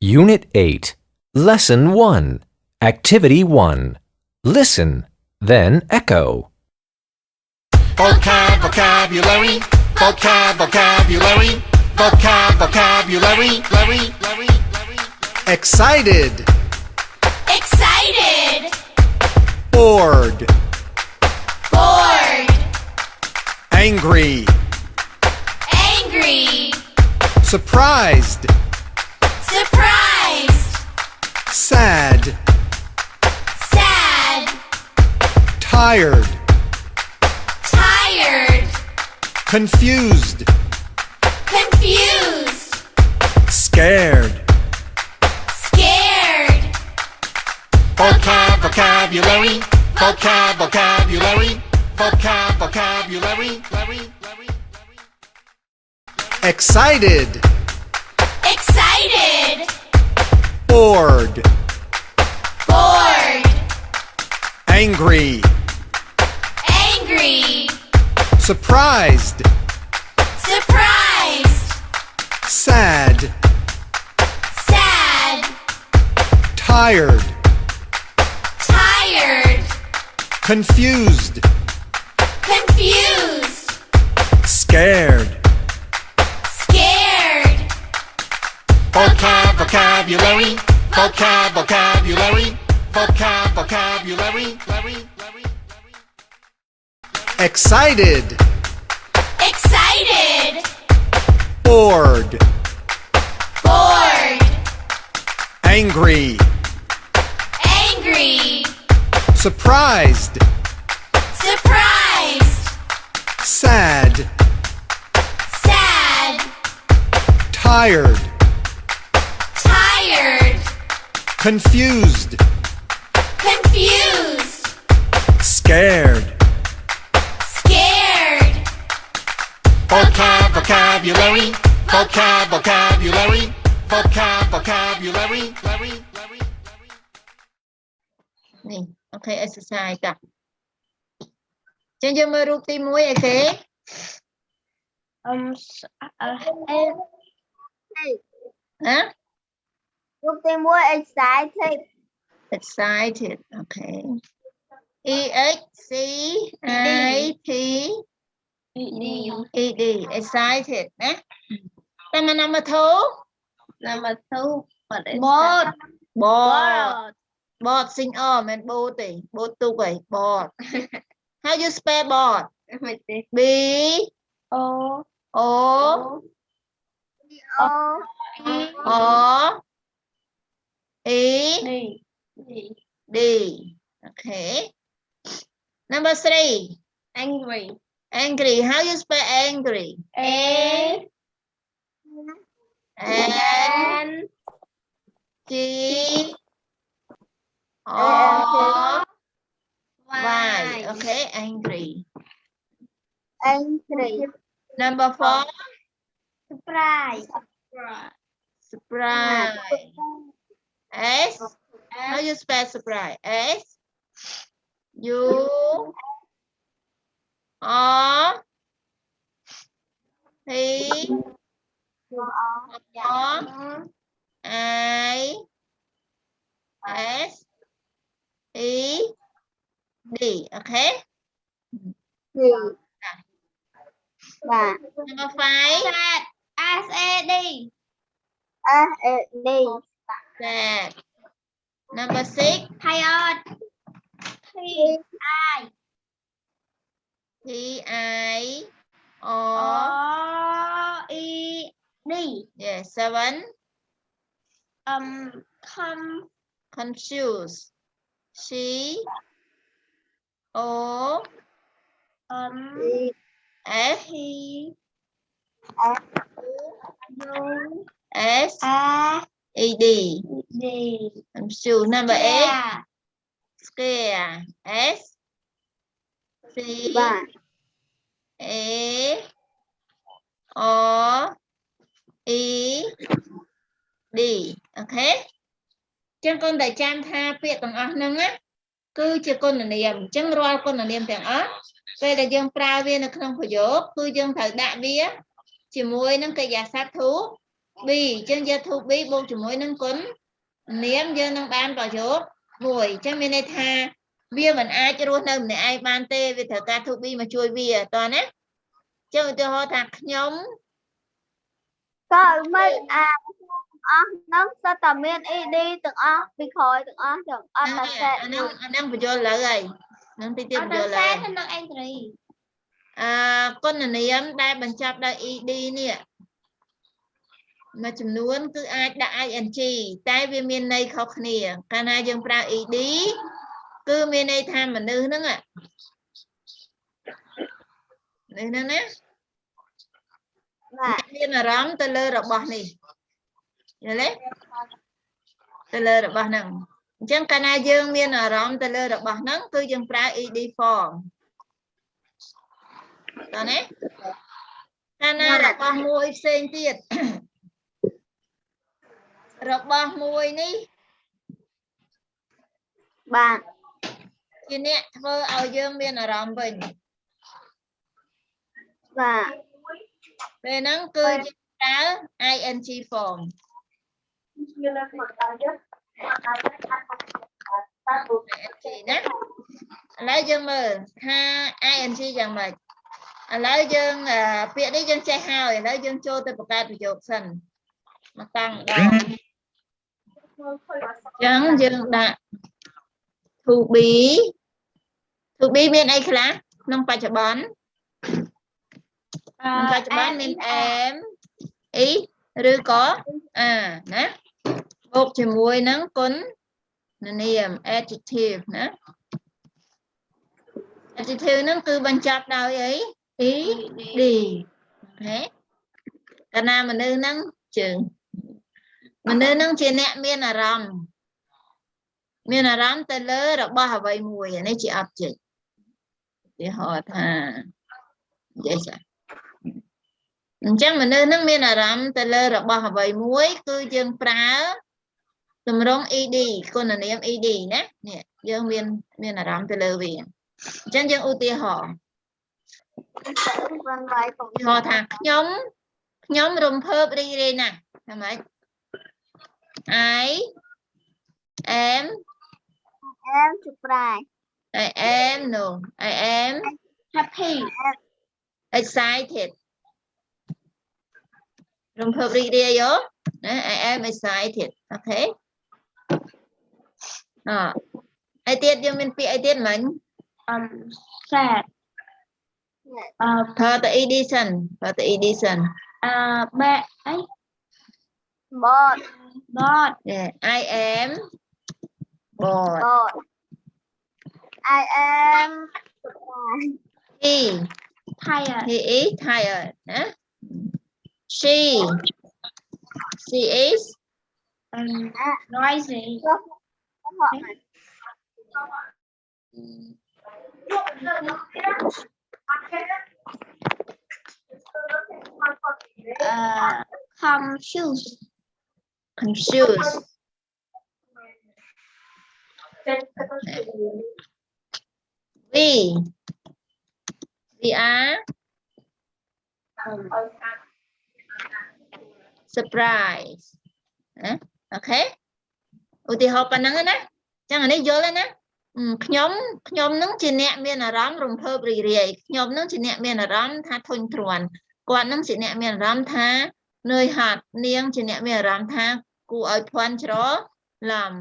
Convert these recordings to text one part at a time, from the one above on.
Unit 8, Lesson 1, Activity 1. Listen, then echo. Vocabulary, vocabulary, vocabulary. Excited, Excited, bored, bored, angry, angry, surprised, surprised, sad, sad, tired, tired, confused, confused, scared. scared. Vocabulary, vocabulary, vocabulary. Excited, Excited, bored, bored, angry, angry, surprised, surprised, sad, sad, tired, tired, confused, confused, scared. scared. Vocabulary, vocabulary, vocabulary. Excited, Excited, bored, bored, angry, angry, surprised, surprised, sad, sad, tired, tired, confused, confused, scared. scared. Vocabulary, vocabulary, vocabulary. Nè, ok, exercise tập. Trên dương mơ rút tim muối ok. Hả? Lúc tim mua excited. Excited, ok. E-X-C-I-T-E-D, excited, nè. Number 2. Number 2. Bored. Bored. Bored, sinh man bored thì. Bored tu vậy, bored. How you spell bored? B O. O O. O E D. D. Okay. Number 3. Angry. Angry. How you spell angry? A. N G O Y. Okay, angry. Angry. Number 4. Surprise. Surprise. S. How you spell surprise? S U R P R I S E D. Okay. Và Number 5. S-A-D. Sad. Number 6. Tired. T-I. T I O O-E-D. Yes. 7. Confused. C O F S E D. Confused. Number 8. Scare. S C A O E D. Okay. Chân con đại trang tha việc bằng ớt nâng á. Cứ chưa con là niềm. Chân rồi con là niềm tiếng ớt. Vậy là dân pra viên là không có dốt. Cứ dân thử đạ bia. Chỉ mùi nâng cây giả sát thú. B ចឹងយកធូប B បូកជាមួយនឹងគុណនាមយើងនឹងបានប្រយោគមួយចឹងមានន័យថាវាមិនអាចរស់នៅម្នាក់ឯងបានទេវាត្រូវការធូប B មកជួយវាតើណាចឹងឧទាហរណ៍ថាខ្ញុំ ក៏មិនអស់ហ្នឹងសិតតែមាន ED ទាំងអស់ពីក្រោយទាំងអស់ចឹងអត់តែសេតអាហ្នឹងបញ្យល់លើហើយហ្នឹងតិចទៀតបញ្យល់លើនឹងអេត្រី គុណនាមដែលបញ្ចប់ដោយ ED នេះមួយចំនួនគឺអាចដាក់ ing តែវាមានន័យខុសគ្នាកាលណាយើងប្រើ ED គឺមានន័យថាមនុស្សហ្នឹងណាមានអារម្មណ៍ទៅលើរបស់នេះយល់ទេទៅលើរបស់ហ្នឹងអញ្ចឹងកាលណាយើងមានអារម្មណ៍ទៅលើរបស់ហ្នឹងគឺយើងប្រើ ED form តើណាកាលណារបស់មួយផ្សេងទៀតរបស់មួយនេះបាទជាអ្នកធ្វើឲ្យយើងមានអារម្មណ៍វិញបាទពេលហ្នឹងគឺយើងប្រើ ing form ណាឥឡូវយើងមើលថា ing យ៉ាងម៉េចឥឡូវយើងពាក្យនេះយើងចេះហើយឥឡូវយើងចូលទៅបង្កើតប្រយោគសិនមកតាំងដល់ចឹងយើងដាក់ to be មានអីខ្លះក្នុងបច្ចុប្បន្នមាន am is ឬក៏ណាបូកជាមួយនឹងគុណនាម adjective ណា adjective ហ្នឹងគឺបញ្ចប់ដោយអី ed ហេកាលណាមនុស្សហ្នឹងជើងមនុស្សហ្នឹងជាអ្នកមានអារម្មណ៍ទៅលើរបស់អ្វីមួយអានេះជា object ឧទាហរណ៍ថានិយាយចាអញ្ចឹងមនុស្សហ្នឹងមានអារម្មណ៍ទៅលើរបស់អ្វីមួយគឺយើងប្រើទម្រង់ ed គុណនាម ed ណានេះយើងមានអារម្មណ៍ទៅលើវាអញ្ចឹងយើងឧទាហរណ៍ថាខ្ញុំរំភើបរីករាយណាស់ថាម៉េច I am surprised I am happy excited រំភើបរីករាយយោណា I am excited អូខេអីទៀតយើងមានពាក្យអីទៀតមិញsad ប្រើទៅ edition បែអី bored I am bored I am he is tired tired ណា she is noisy confused we are surprised អូខេឧទាហរណ៍ប៉ុណ្ណឹងណាចឹងអានេះយល់ហើយណាខ្ញុំនឹងជាអ្នកមានអារម្មណ៍រំភើបរីករាយខ្ញុំនឹងជាអ្នកមានអារម្មណ៍ថាធុញទ្រាន់គាត់នឹងជាអ្នកមានអារម្មណ៍ថានឿយហត់នាងជាអ្នកមានអារម្មណ៍ថាគួរឲ្យភ័ន្តច្រឡំ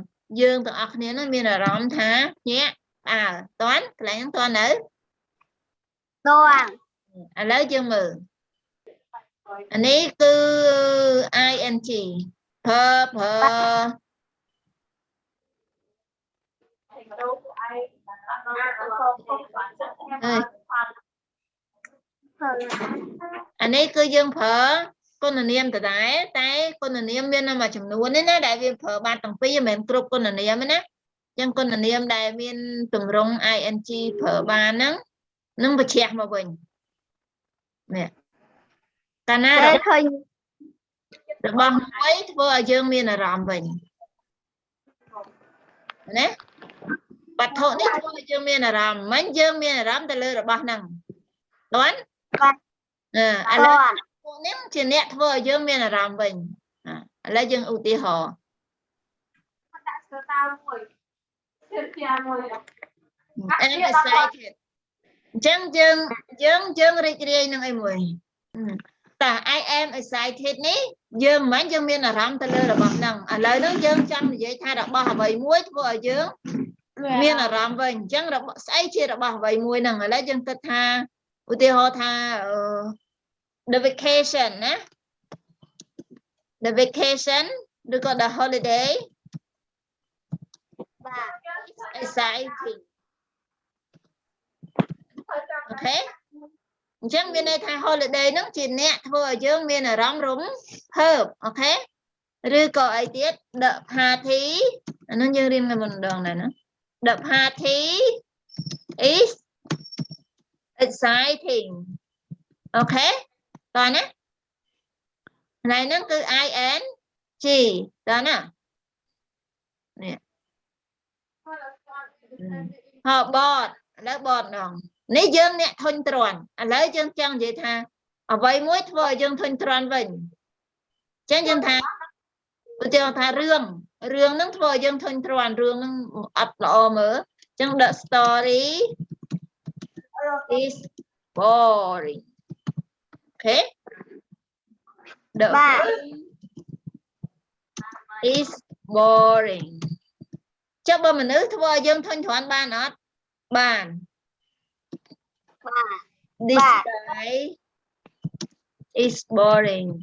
យើងទាំងអស់គ្នានឹងមានអារម្មណ៍ថាញាក់តន់កន្លែងហ្នឹងតន់នៅឥឡូវយើងមើលអានេះគឺ ing ប្រើអានេះគឺយើងប្រើគុណនាមដដែលតែគុណនាមមានមួយចំនួននេះណាដែលវាប្រើបានទាំងពីរមិនមែនគ្រប់គុណនាមទេណាអញ្ចឹងគុណនាមដែលមានទម្រង់ ing ប្រើបានហ្នឹងនឹងបញ្ជាក់មកវិញនេះកាលណាឃើញរបស់មួយធ្វើឲ្យយើងមានអារម្មណ៍វិញណាវត្ថុនេះធ្វើឲ្យយើងមានអារម្មណ៍មិនយើងមានអារម្មណ៍ទៅលើរបស់ហ្នឹងតើឥឡូវពួកនេះជាអ្នកធ្វើឲ្យយើងមានអារម្មណ៍វិញ lấy dân ưu tiên họ em excited dân rịch rì nâng ai mùi ta I am excited ní dân mấy dân miên là rắm ta lơ là bọc nâng lời nó dân chăm vậy thay đã bỏ vậy muối vừa dân miên là rắm vậy dân đã bỏ say chia đã bỏ vậy muối nâng lấy dân ta tha ưu tiên họ tha the vacation á the vacation được gọi là holiday exciting okay chẳng bên đây thay holiday nó chỉ nè thôi chứ bên là rong rúng hợp okay rồi có ai tiết the party nó như riêng là một đường này nữa the party is exciting okay còn á này nó cứ ing đó nè họ bọt lấy bọt đồng nếu dân nè thôn tròn lấy dân chân vậy tha ở vậy muối thôi dân thôn tròn vậy chân dân tha dân tha rương nó thôi dân thôn tròn rương nó ập lọ mở chân the story is boring okay the film is boring cho bà mình nữ thôi dân thôn tròn ba nó bàn this guy is boring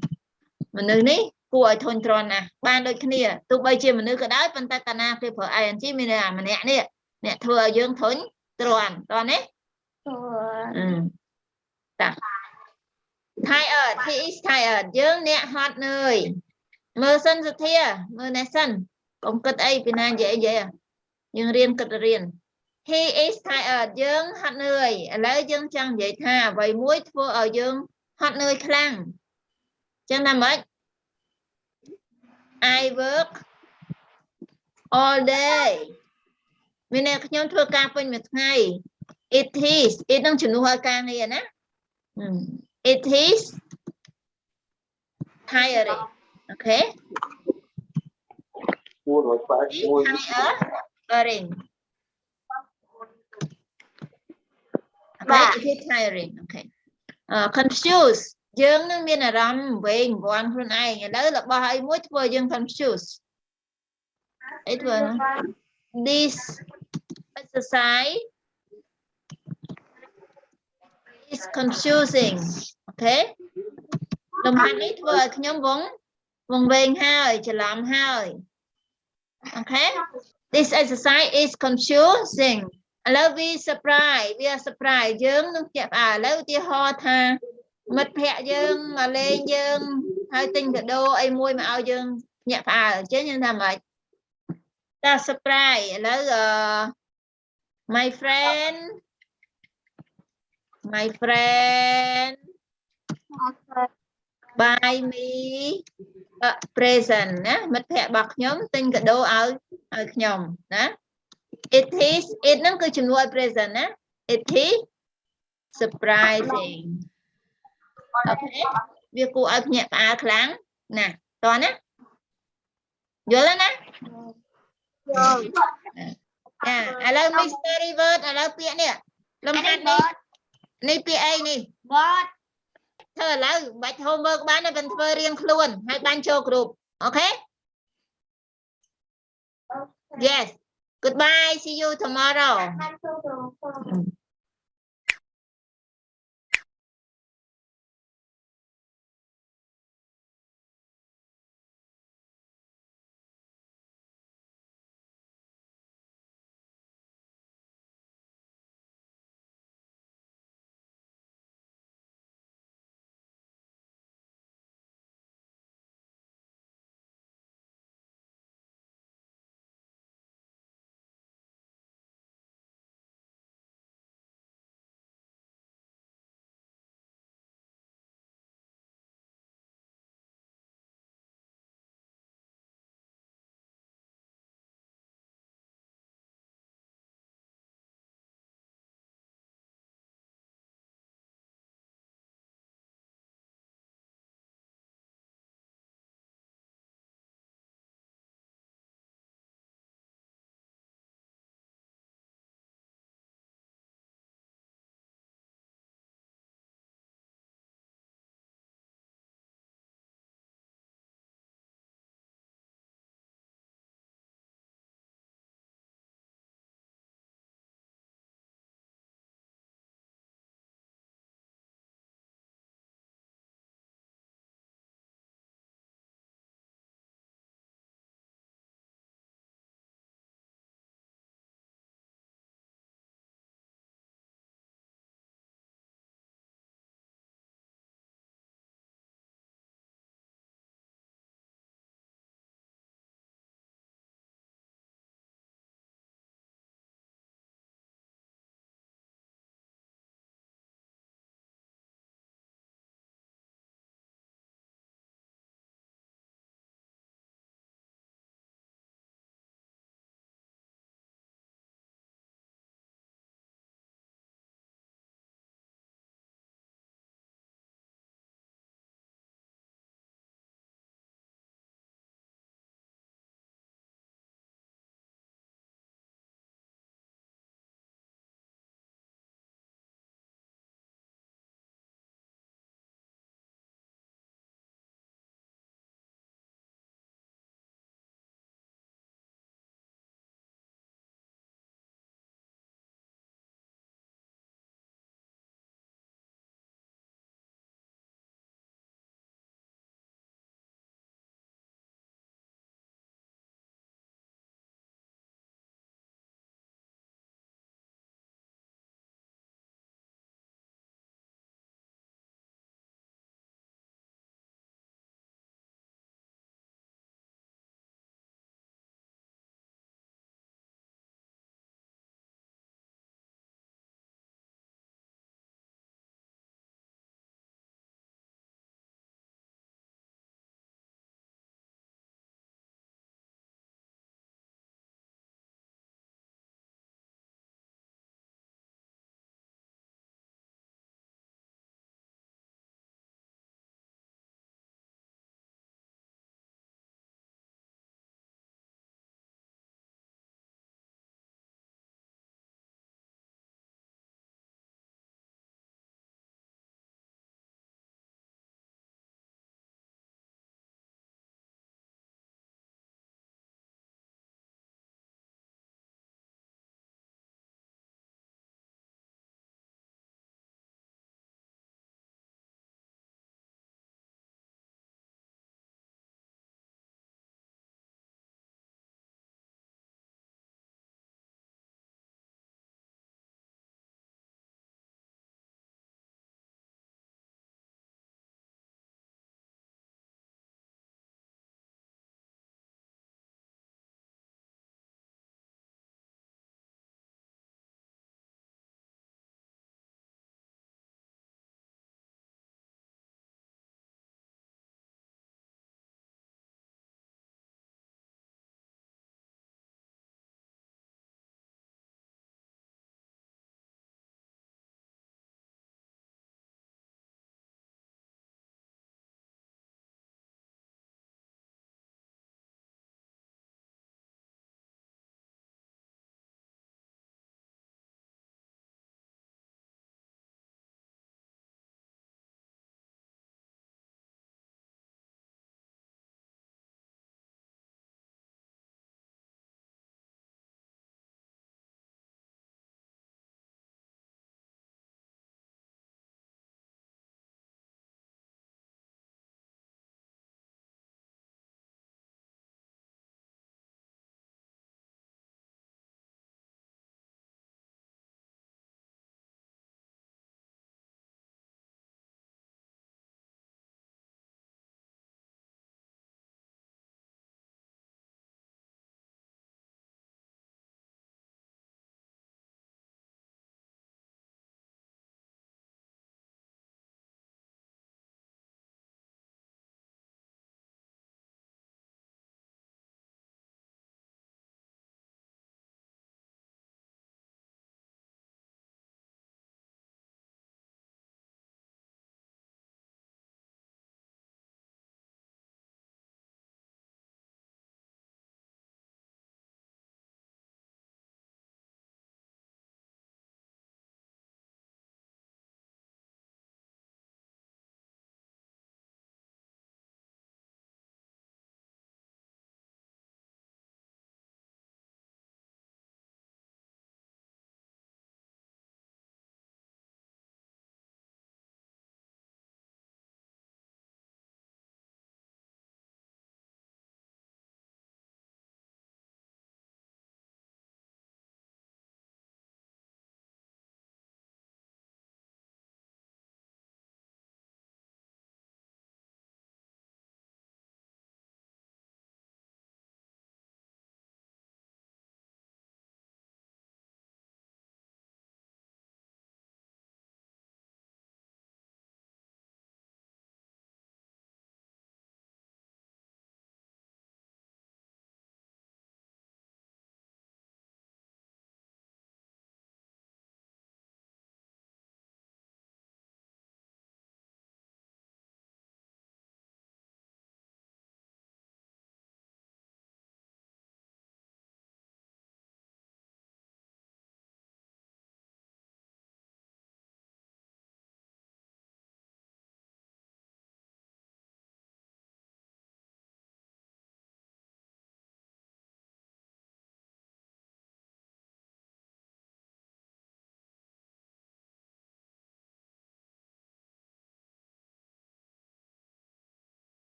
mình nữ ní của thôn tròn nè ban đôi kia tụi bây giờ mình nữ cái đó phân ta cana cái phở ai anh chị mình làm mà nè nè nè thừa dương thôn tròn tròn đấy tired he is tired dương nè hot nơi mơ sân rất thia mơ nè sân cũng cất ấy bên anh dễ dễ nhưng riêng cất riêng he is tired dương hot nơi lấy dương chẳng vậy tha vậy muối thua ở dương hot nơi khăn chẳng làm ấy I work all day mình nè nhóm thua ca bên một ngày it đang chuyển hoa ca này nè it is tiring okay tiring okay it is tiring okay confused dương nó miên là rắm về quan hơn ai đó là ba hai mỗi vừa dương confused it vừa this exercise is confusing okay đồng hành ít vừa nhóm vòng về hai chỉ làm hai okay this exercise is confusing love we are surprised dương nó chẹp lấy tia ho tha mất hẹ dương mà lên dương hai tinh cả đô ai môi mà ao dương nhẹ chứ như thế mà ta surprise lấy my friend buy me a present á mất hẹ bạc nhóm tinh cả đô ao nhóm đó it nó cứ chừng nuôi present á it is surprising okay việc cô ơi nhẹ kháng nè toàn á vô lên á alo Mr. River alo pia nè lâm anh đi PA nè thơ là bạch homework bán ở bên phơi riêng luôn hai ban cho group okay yes goodbye see you tomorrow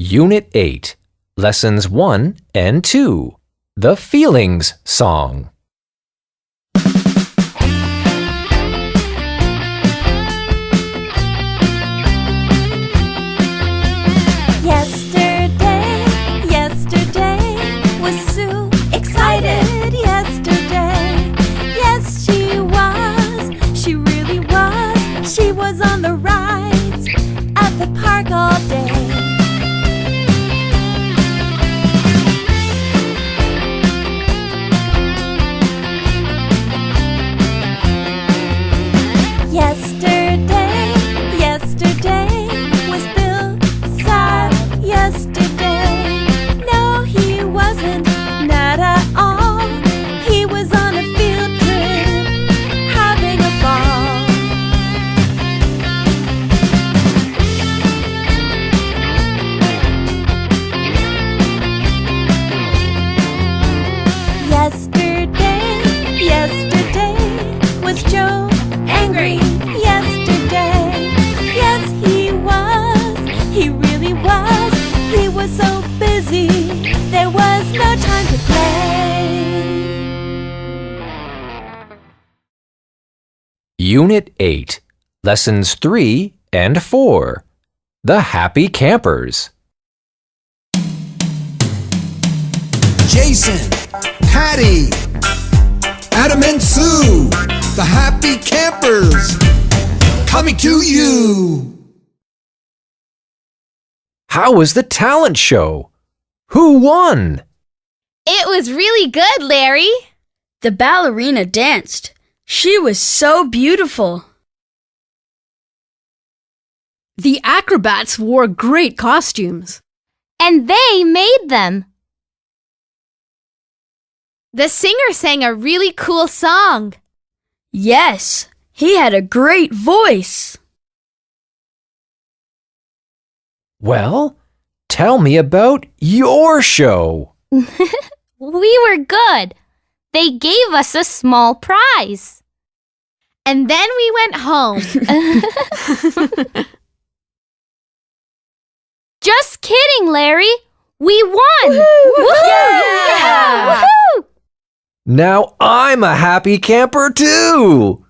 Unit 8, Lessons 1 and 2. The Feelings Song. Yesterday was Sue excited yesterday. Yes, she was, she really was. She was on the rides at the park all day. Yesterday was Bill sad yesterday. No, he wasn't, not at all. He was on a field trip, having a ball. Yesterday was Joe angry yesterday. Yes, he was, he really was. He was so busy, there was no time to play. Unit 8, Lessons 3 and 4. The Happy Campers. Jason, Patty, Adam and Sue, the happy campers, coming to you. How was the talent show? Who won? It was really good, Larry. The ballerina danced. She was so beautiful. The acrobats wore great costumes. And they made them. The singer sang a really cool song. Yes, he had a great voice. Well, tell me about your show. We were good. They gave us a small prize. And then we went home. Just kidding, Larry. We won. Woohoo! Yeah! Woohoo! Now I'm a happy camper too!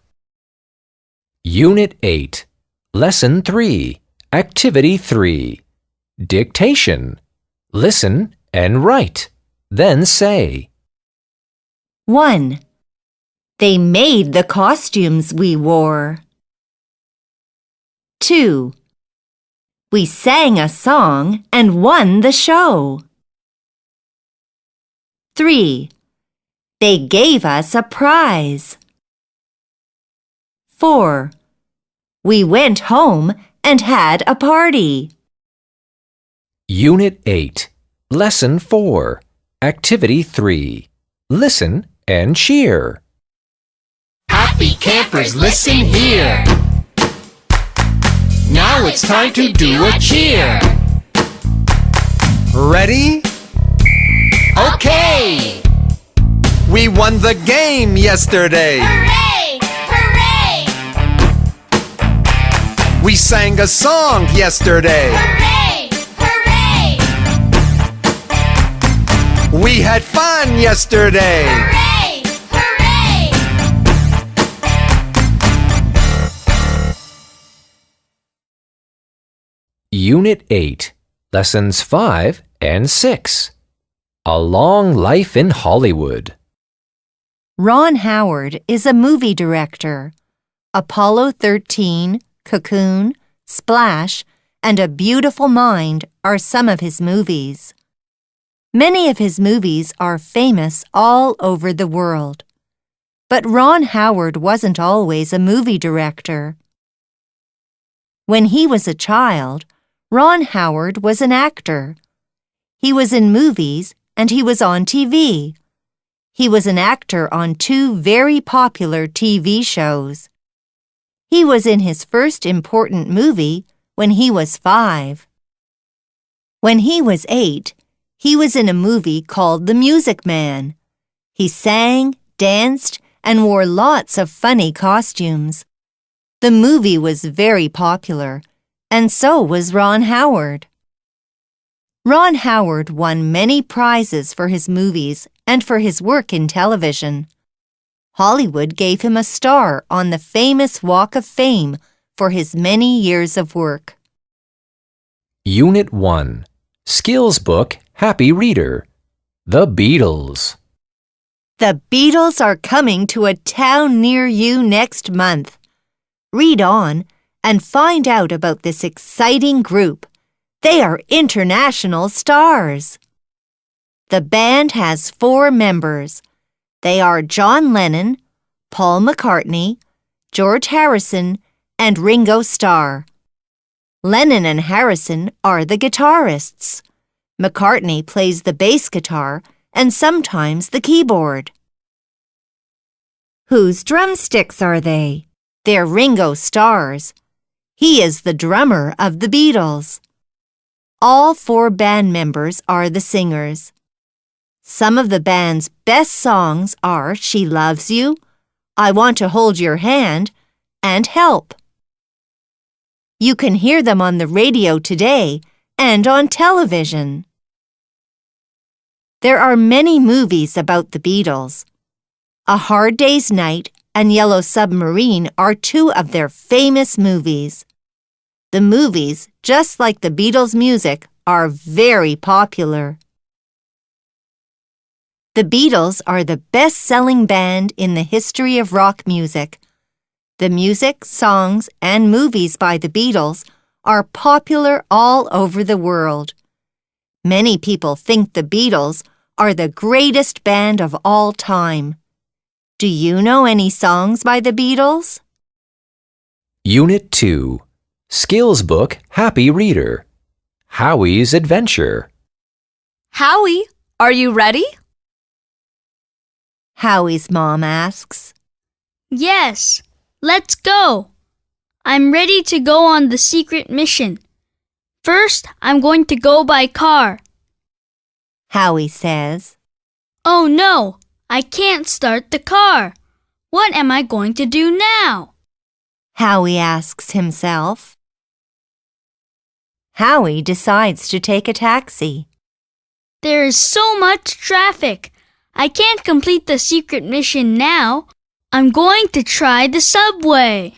Unit 8, Lesson 3, Activity 3. Dictation. Listen and write. Then say. 1. They made the costumes we wore. 2. We sang a song and won the show. 3. They gave us a prize. 4. We went home and had a party. Unit 8, Lesson 4, Activity 3. Listen and cheer. Happy campers, listen here. Now it's time to do a cheer. Ready? Okay! We won the game yesterday. Hooray! Hooray! We sang a song yesterday. Hooray! Hooray! We had fun yesterday. Hooray! Hooray! Unit 8, Lessons 5 and 6. A Long Life in Hollywood. Ron Howard is a movie director. Apollo 13, Cocoon, Splash, and A Beautiful Mind are some of his movies. Many of his movies are famous all over the world. But Ron Howard wasn't always a movie director. When he was a child, Ron Howard was an actor. He was in movies and he was on TV. He was an actor on 2 very popular TV shows. He was in his first important movie when he was 5. When he was 8, he was in a movie called The Music Man. He sang, danced, and wore lots of funny costumes. The movie was very popular, and so was Ron Howard. Ron Howard won many prizes for his movies and for his work in television. Hollywood gave him a star on the famous Walk of Fame for his many years of work. Unit 1. Skills Book Happy Reader. The Beatles. The Beatles are coming to a town near you next month. Read on and find out about this exciting group. They are international stars. The band has 4 members. They are John Lennon, Paul McCartney, George Harrison, and Ringo Starr. Lennon and Harrison are the guitarists. McCartney plays the bass guitar and sometimes the keyboard. Whose drumsticks are they? They're Ringo Starr's. He is the drummer of the Beatles. All 4 band members are the singers. Some of the band's best songs are She Loves You, I Want to Hold Your Hand, and Help. You can hear them on the radio today and on television. There are many movies about the Beatles. A Hard Day's Night and Yellow Submarine are 2 of their famous movies. The movies, just like the Beatles' music, are very popular. The Beatles are the best-selling band in the history of rock music. The music, songs, and movies by the Beatles are popular all over the world. Many people think the Beatles are the greatest band of all time. Do you know any songs by the Beatles? Unit 2. Skills Book Happy Reader. Howie's Adventure. Howie, are you ready? Howie's mom asks. Yes, let's go. I'm ready to go on the secret mission. First, I'm going to go by car. Howie says. Oh no, I can't start the car. What am I going to do now? Howie asks himself. Howie decides to take a taxi. There is so much traffic. I can't complete the secret mission now. I'm going to try the subway.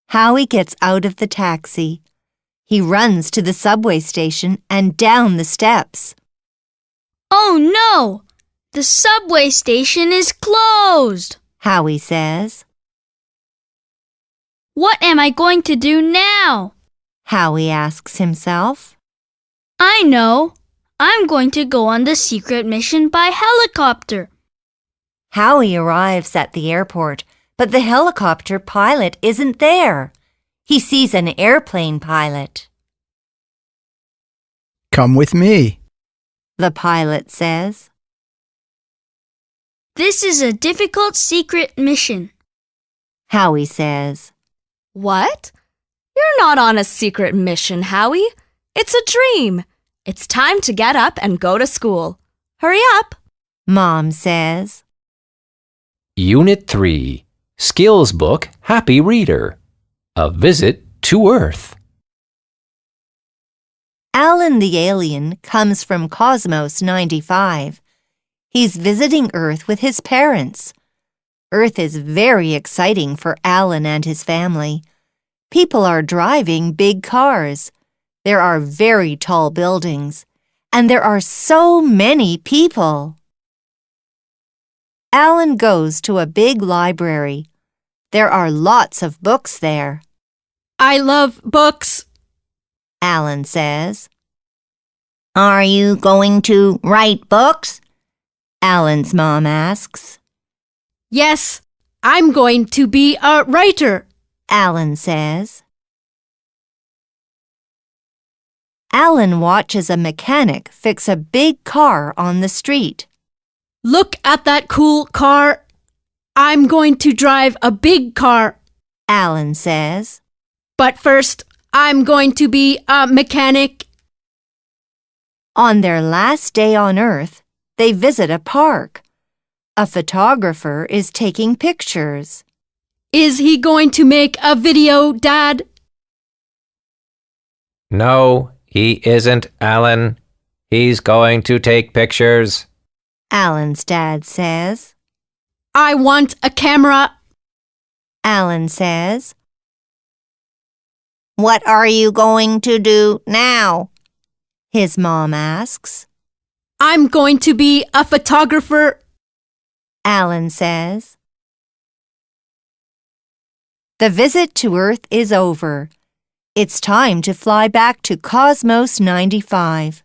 Howie gets out of the taxi. He runs to the subway station and down the steps. Oh no! The subway station is closed, Howie says. What am I going to do now? Howie asks himself. I know. I'm going to go on the secret mission by helicopter. Howie arrives at the airport, but the helicopter pilot isn't there. He sees an airplane pilot. Come with me, The pilot says. This is a difficult secret mission. Howie says. What? You're not on a secret mission, Howie. It's a dream. It's time to get up and go to school. Hurry up. Mom says. Unit 3. Skills Book Happy Reader. A Visit to Earth. Alan the alien comes from Cosmos 95. He's visiting Earth with his parents. Earth is very exciting for Alan and his family. People are driving big cars. There are very tall buildings. And there are so many people. Alan goes to a big library. There are lots of books there. I love books. Alan says. Are you going to write books? Alan's mom asks. Yes, I'm going to be a writer. Alan says. Alan watches a mechanic fix a big car on the street. Look at that cool car. I'm going to drive a big car. Alan says. But first, I'm going to be a mechanic. On their last day on Earth, they visit a park. A photographer is taking pictures. Is he going to make a video, Dad? No, He isn't, Alan. He's going to take pictures. Alan's dad says. I want a camera. Alan says. What are you going to do now? His mom asks. I'm going to be a photographer. Alan says. The visit to Earth is over. It's time to fly back to Cosmos 95.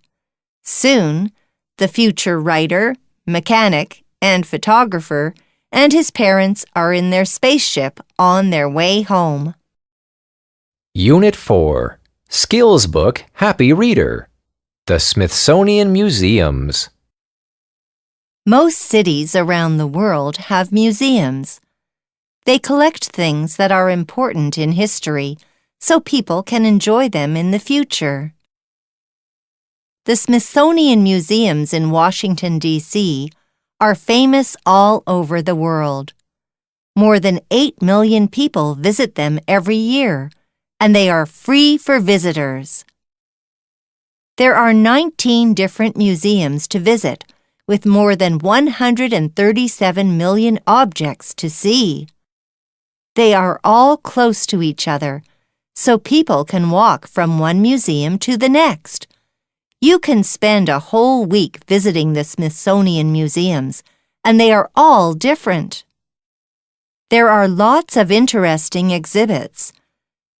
Soon, the future writer, mechanic, and photographer and his parents are in their spaceship on their way home. Unit 4. Skills Book Happy Reader. The Smithsonian Museums. Most cities around the world have museums. They collect things that are important in history so people can enjoy them in the future. The Smithsonian Museums in Washington, D.C. are famous all over the world. More than 8 million people visit them every year, and they are free for visitors. There are 19 different museums to visit, with more than 137 million objects to see. They are all close to each other, so people can walk from one museum to the next. You can spend a whole week visiting the Smithsonian Museums, and they are all different. There are lots of interesting exhibits.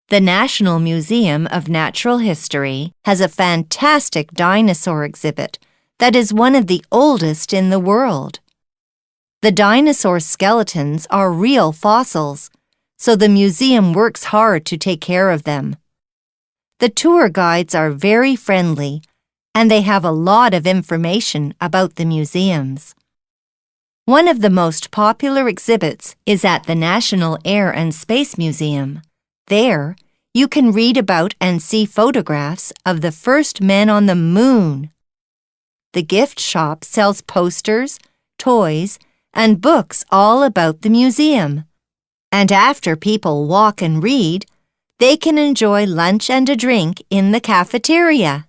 The National Museum of Natural History has a fantastic dinosaur exhibit that is one of the oldest in the world. The dinosaur skeletons are real fossils, so the museum works hard to take care of them. The tour guides are very friendly, and they have a lot of information about the museums. One of the most popular exhibits is at the National Air and Space Museum. There, you can read about and see photographs of the first men on the moon. The gift shop sells posters, toys, and books all about the museum. And after people walk and read, they can enjoy lunch and a drink in the cafeteria.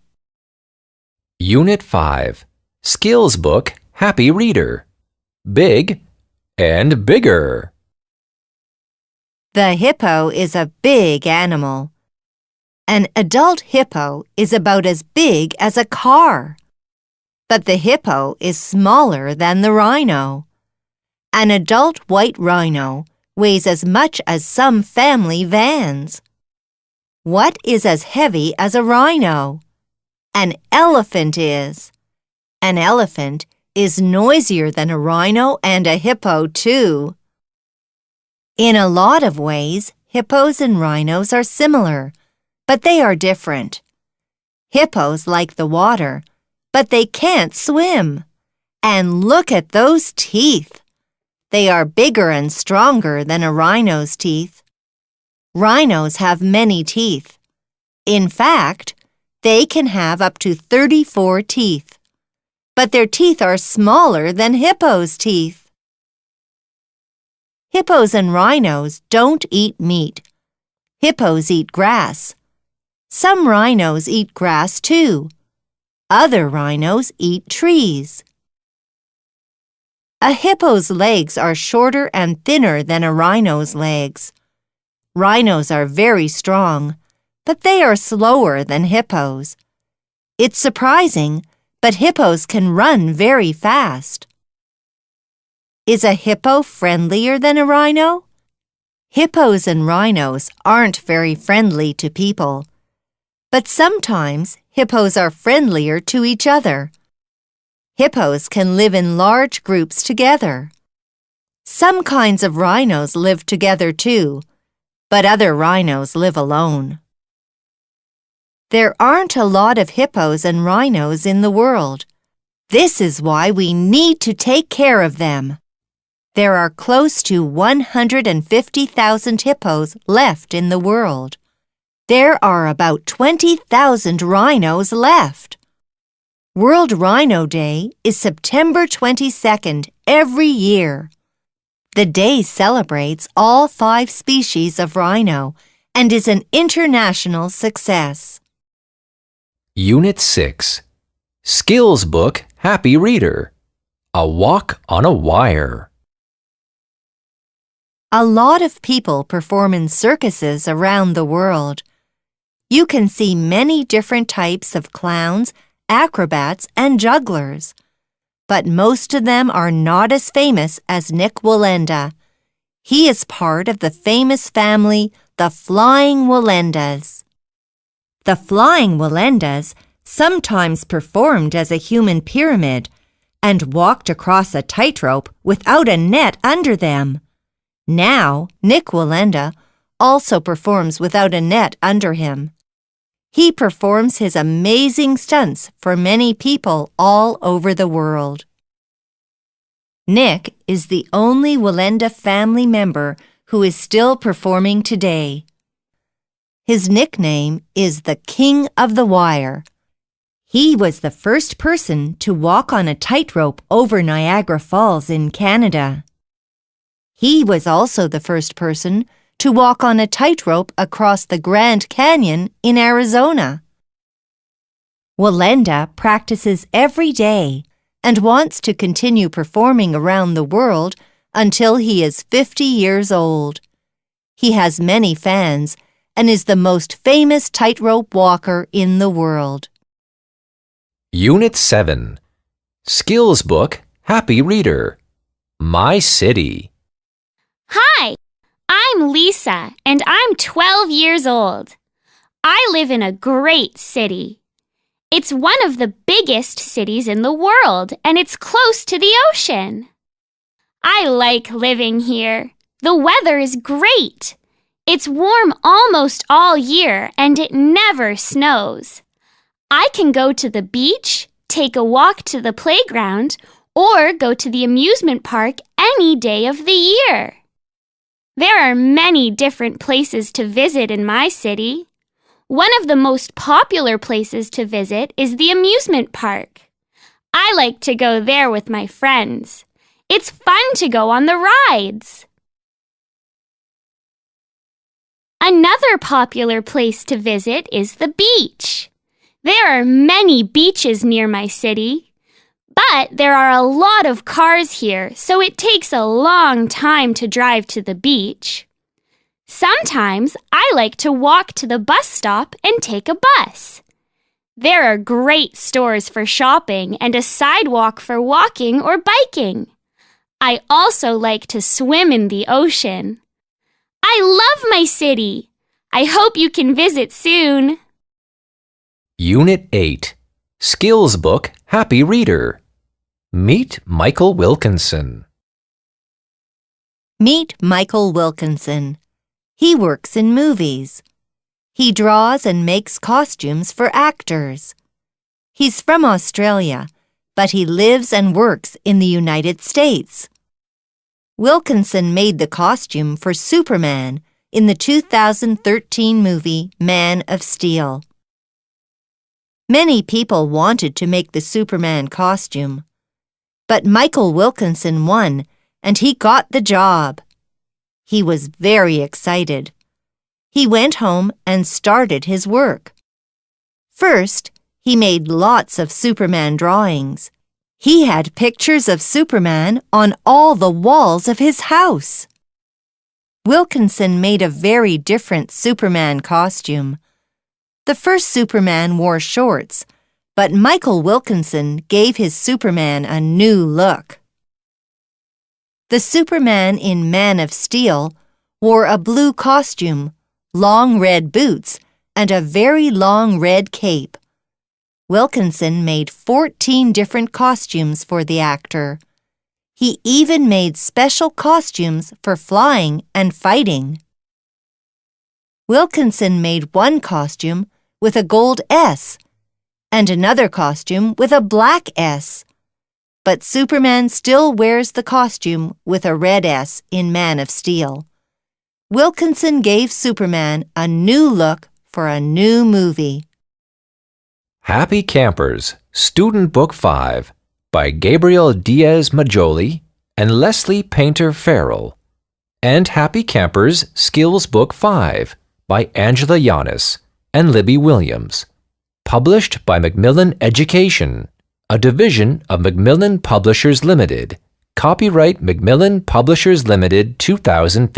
Unit 5. Skills Book Happy Reader. Big and Bigger. The hippo is a big animal. An adult hippo is about as big as a car. But the hippo is smaller than the rhino. An adult white rhino weighs as much as some family vans. What is as heavy as a rhino? An elephant is. An elephant is noisier than a rhino and a hippo, too. In a lot of ways, hippos and rhinos are similar, but they are different. Hippos like the water, but they can't swim. And look at those teeth. They are bigger and stronger than a rhino's teeth. Rhinos have many teeth. In fact, they can have up to 34 teeth. But their teeth are smaller than hippos' teeth. Hippos and rhinos don't eat meat. Hippos eat grass. Some rhinos eat grass too. Other rhinos eat trees. A hippo's legs are shorter and thinner than a rhino's legs. Rhinos are very strong, but they are slower than hippos. It's surprising, but hippos can run very fast. Is a hippo friendlier than a rhino? Hippos and rhinos aren't very friendly to people. But sometimes hippos are friendlier to each other. Hippos can live in large groups together. Some kinds of rhinos live together too, but other rhinos live alone. There aren't a lot of hippos and rhinos in the world. This is why we need to take care of them. There are close to 150,000 hippos left in the world. There are about 20,000 rhinos left. World Rhino Day is September 22nd every year. The day celebrates all 5 species of rhino and is an international success. Unit 6. Skills Book Happy Reader. A Walk on a Wire. A lot of people perform in circuses around the world. You can see many different types of clowns, acrobats, and jugglers. But most of them are not as famous as Nick Wallenda. He is part of the famous family, the Flying Wallendas. The Flying Wallendas sometimes performed as a human pyramid and walked across a tightrope without a net under them. Now, Nick Wallenda also performs without a net under him. He performs his amazing stunts for many people all over the world. Nick is the only Wallenda family member who is still performing today. His nickname is the King of the Wire. He was the first person to walk on a tightrope over Niagara Falls in Canada. He was also the first person to walk on a tightrope across the Grand Canyon in Arizona. Wallenda practices every day and wants to continue performing around the world until he is 50 years old. He has many fans and is the most famous tightrope walker in the world. Unit 7. Skills Book Happy Reader. My City. Hi, I'm Lisa, and I'm 12 years old. I live in a great city. It's one of the biggest cities in the world, and it's close to the ocean. I like living here. The weather is great. It's warm almost all year, and it never snows. I can go to the beach, take a walk to the playground, or go to the amusement park any day of the year. There are many different places to visit in my city. One of the most popular places to visit is the amusement park. I like to go there with my friends. It's fun to go on the rides. Another popular place to visit is the beach. There are many beaches near my city, but there are a lot of cars here, so it takes a long time to drive to the beach. Sometimes I like to walk to the bus stop and take a bus. There are great stores for shopping and a sidewalk for walking or biking. I also like to swim in the ocean. I love my city. I hope you can visit soon. Unit 8. Skills Book Happy Reader. Meet Michael Wilkinson. Meet Michael Wilkinson. He works in movies. He draws and makes costumes for actors. He's from Australia, but he lives and works in the United States. Wilkinson made the costume for Superman in the 2013 movie Man of Steel. Many people wanted to make the Superman costume, but Michael Wilkinson won and he got the job. He was very excited. He went home and started his work. First, he made lots of Superman drawings. He had pictures of Superman on all the walls of his house. Wilkinson made a very different Superman costume. The first Superman wore shorts, but Michael Wilkinson gave his Superman a new look. The Superman in Man of Steel wore a blue costume, long red boots, and a very long red cape. Wilkinson made 14 different costumes for the actor. He even made special costumes for flying and fighting. Wilkinson made one costume with a gold S and another costume with a black S. But Superman still wears the costume with a red S in Man of Steel. Wilkinson gave Superman a new look for a new movie. Happy Campers, Student Book 5 by Gabriel Diaz Majoli and Leslie Painter Farrell. And Happy Campers, Skills Book 5 by Angela Yanis and Libby Williams. published by Macmillan Education, a division of Macmillan Publishers Limited. Copyright Macmillan Publishers Limited 2015.